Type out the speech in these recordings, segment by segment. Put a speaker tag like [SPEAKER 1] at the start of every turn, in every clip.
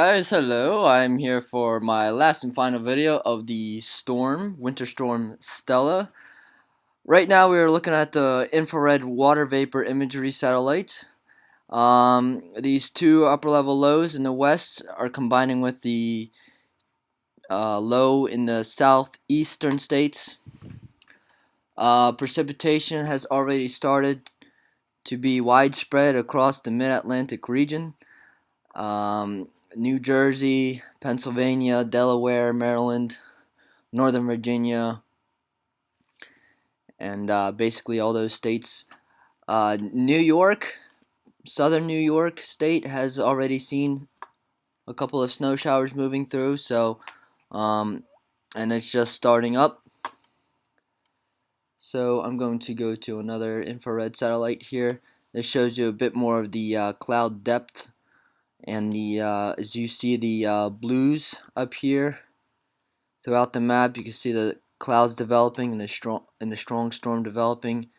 [SPEAKER 1] Guys, hello. I'm here for my last and final video of the winter storm Stella. Right now we are looking at the infrared water vapor imagery satellite. These two upper level lows in the west are combining with the low in the southeastern states. Precipitation has already started to be widespread across the Mid-Atlantic region. New Jersey, Pennsylvania, Delaware, Maryland, Northern Virginia, and basically all those states. New York, southern New York State has already seen a couple of snow showers moving through, um, and it's just starting up. So I'm going to go to another infrared satellite here. This shows you a bit more of the cloud depth, and as you see the blues up here throughout the map, you can see the clouds developing and the strong storm developing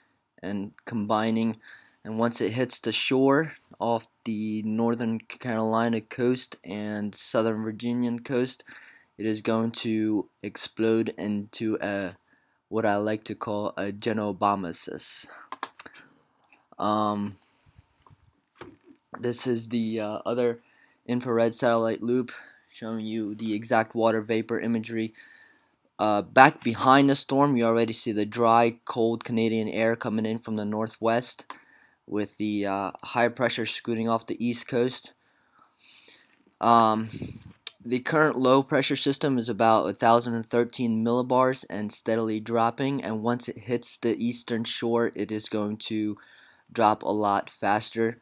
[SPEAKER 1] and combining. And once it hits the shore off the northern Carolina coast and southern Virginian coast, it is going to explode into what I like to call a genobomasis. Um, this is the other infrared satellite loop showing you the exact water vapor imagery. Back behind the storm, you already see the dry, cold Canadian air coming in from the northwest, with the high pressure scooting off the east coast. Um, the current low pressure system is about 1,013 millibars and steadily dropping, and once it hits the eastern shore, it is going to drop a lot faster.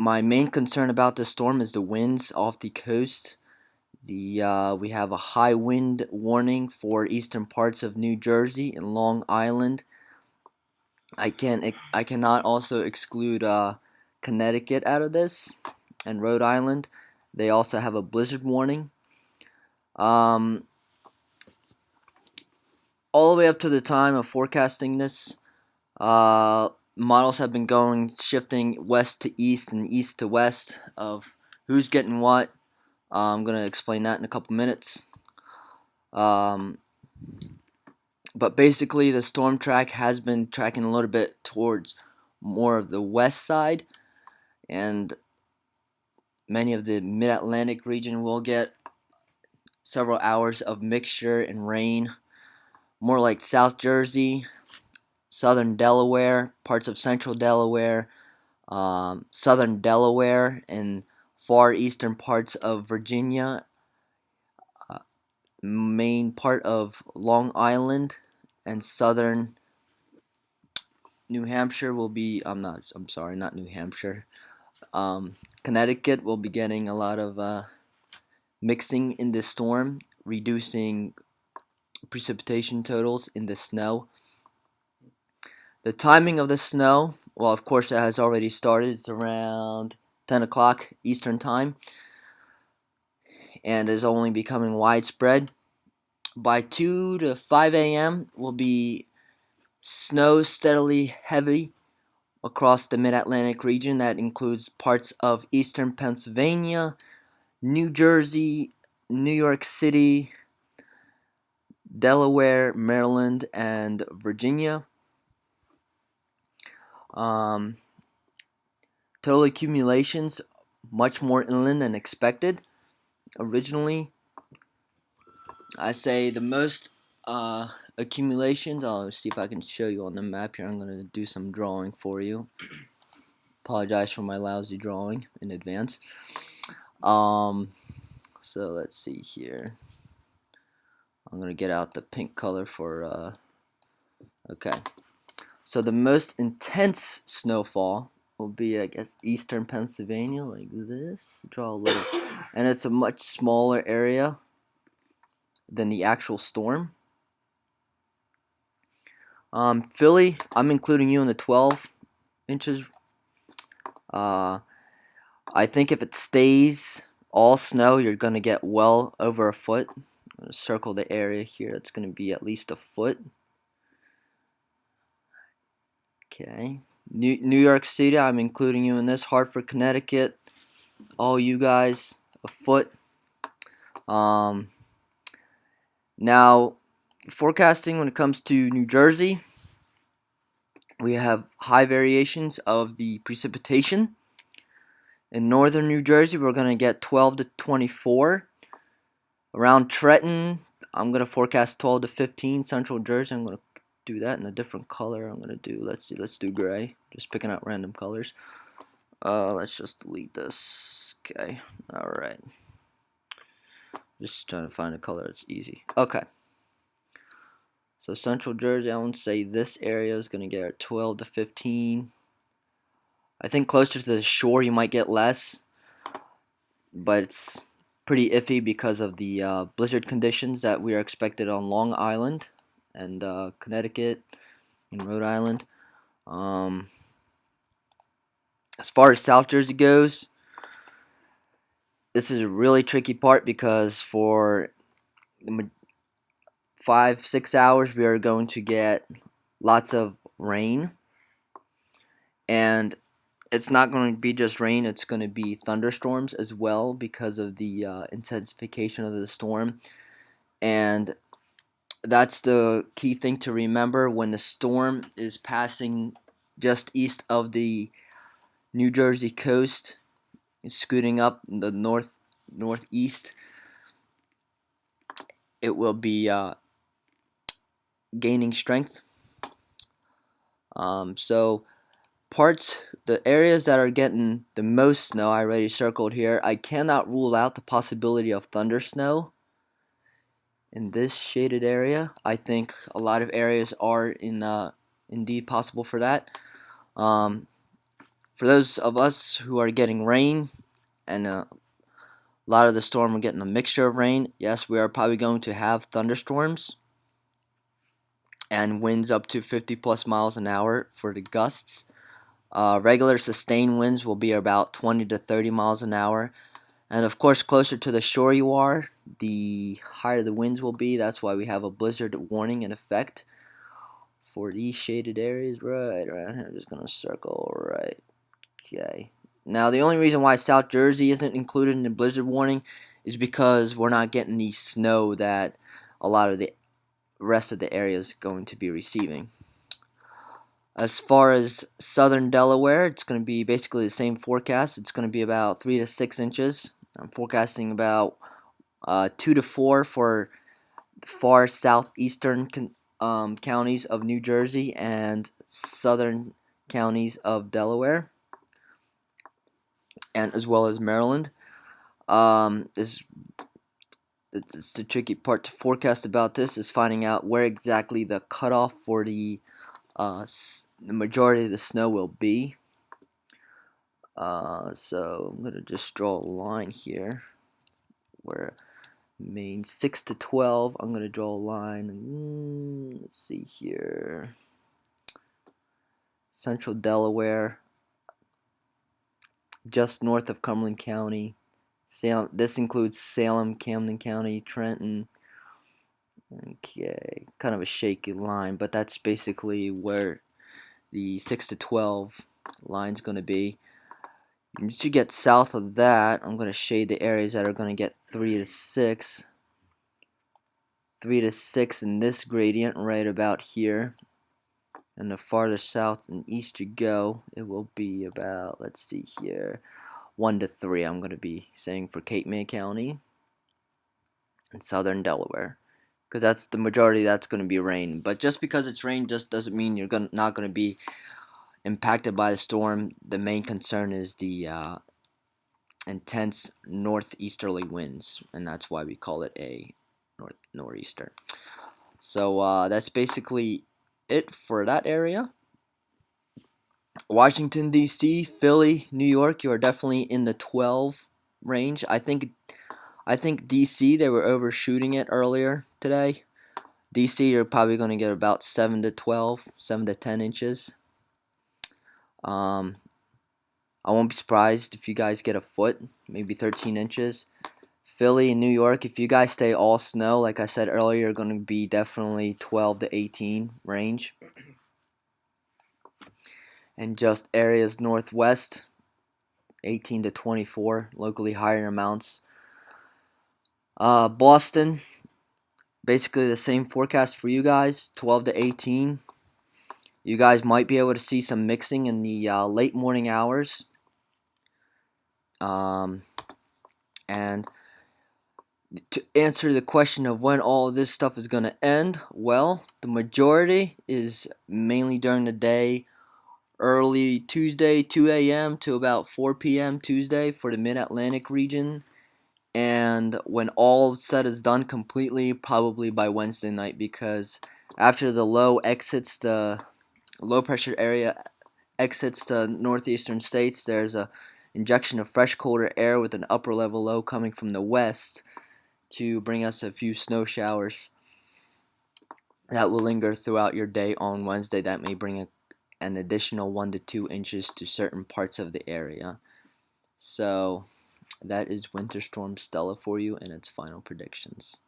[SPEAKER 1] My main concern about this storm is the winds off the coast. We have a high wind warning for eastern parts of New Jersey and Long Island. I cannot also exclude Connecticut out of this, and Rhode Island. They also have a blizzard warning. Um, all the way up to the time of forecasting this, models have been shifting west to east and east to west of who's getting what. I'm going to explain that in a couple minutes. But basically, the storm track has been tracking a little bit towards more of the west side, and many of the Mid-Atlantic region will get several hours of mixture and rain, more like South Jersey, southern Delaware, parts of central Delaware, southern Delaware, and far eastern parts of Virginia, main part of Long Island, and southern New Hampshire will be. I'm sorry, not New Hampshire. Connecticut will be getting a lot of mixing in this storm, reducing precipitation totals in the snow. The timing of the snow, well, of course, it has already started. It's around 10 o'clock Eastern Time and is only becoming widespread. By 2 to 5 a.m. will be snow steadily heavy across the Mid-Atlantic region. That includes parts of eastern Pennsylvania, New Jersey, New York City, Delaware, Maryland, and Virginia. Total accumulations much more inland than expected. Originally, I say the most accumulations. I'll see if I can show you on the map here. I'm going to do some drawing for you. Apologize for my lousy drawing in advance. So let's see here. I'm going to get out the pink color for, okay. So the most intense snowfall will be, I guess, eastern Pennsylvania, like this. Draw a little, and it's a much smaller area than the actual storm. Philly, I'm including you in the 12 inches. I think if it stays all snow, you're going to get well over a foot. I'm going to circle the area here. It's going to be at least a foot. Okay. New York City, I'm including you in this. Hartford, Connecticut, all you guys a foot. Um, Now, forecasting when it comes to New Jersey, we have high variations of the precipitation. In northern New Jersey, we're going to get 12 to 24. Around Trenton, I'm going to forecast 12 to 15. Central Jersey, I'm going to do that in a different color. I'm going to do, let's do gray. Just picking out random colors. Let's just delete this. Okay, alright. Just trying to find a color that's easy. Okay. So Central Jersey, I would say this area is going to get 12 to 15. I think closer to the shore you might get less, but it's pretty iffy because of the blizzard conditions that we are expected on Long Island and Connecticut and Rhode Island. As far as South Jersey goes, this is a really tricky part because for 5-6 hours we are going to get lots of rain, and it's not going to be just rain, it's going to be thunderstorms as well because of the intensification of the storm. And that's the key thing to remember when the storm is passing just east of the New Jersey coast, scooting up the northeast. It will be gaining strength. So the areas that are getting the most snow, I already circled here. I cannot rule out the possibility of thunder snow in this shaded area. I think a lot of areas are indeed possible for that. For those of us who are getting rain, and a lot of the storm are getting a mixture of rain, yes, we are probably going to have thunderstorms and winds up to 50 plus miles an hour for the gusts. Regular sustained winds will be about 20 to 30 miles an hour. And of course, closer to the shore you are, the higher the winds will be. That's why we have a blizzard warning in effect for these shaded areas right around here. I'm just going to circle right. Okay. Now, the only reason why South Jersey isn't included in the blizzard warning is because we're not getting the snow that a lot of the rest of the area is going to be receiving. As far as southern Delaware, it's going to be basically the same forecast. It's going to be about 3 to 6 inches. I'm forecasting about 2 to 4 for the far southeastern counties of New Jersey and southern counties of Delaware, and as well as Maryland. It's the tricky part to forecast about this is finding out where exactly the cutoff for the majority of the snow will be. So I'm gonna just draw a line here where Maine 6 to 12. I'm gonna draw a line. Let's see here. Central Delaware, just north of Cumberland County. Salem. This includes Salem, Camden County, Trenton. Okay, kind of a shaky line, but that's basically where the 6 to 12 line's going to be. Once you get south of that, I'm going to shade the areas that are going to get 3 to 6. 3 to 6 in this gradient right about here. And the farther south and east you go, it will be about, let's see here, 1 to 3 I'm going to be saying for Cape May County and southern Delaware. Because that's the majority that's going to be rain. But just because it's rain just doesn't mean you're not going to be impacted by the storm. The main concern is the intense northeasterly winds, and that's why we call it a nor'easter. So that's basically it for that area. Washington, D.C., Philly, New York, you are definitely in the 12 range. I think D.C., they were overshooting it earlier today. D.C., you're probably going to get about 7 to 12, 7 to 10 inches. I won't be surprised if you guys get a foot, maybe 13 inches. Philly and New York, if you guys stay all snow, like I said earlier, you're going to be definitely 12 to 18 range. And just areas northwest, 18 to 24, locally higher amounts. Boston, basically the same forecast for you guys, 12 to 18. You guys might be able to see some mixing in the late morning hours. And to answer the question of when all of this stuff is going to end, well, the majority is mainly during the day, early Tuesday, 2 a.m. to about 4 p.m. Tuesday for the Mid-Atlantic region. And when all said is done completely, probably by Wednesday night, because after the low pressure area exits the northeastern states, there's a injection of fresh colder air with an upper level low coming from the west to bring us a few snow showers that will linger throughout your day on Wednesday. That may bring an additional 1 to 2 inches to certain parts of the area. So that is Winter Storm Stella for you and its final predictions.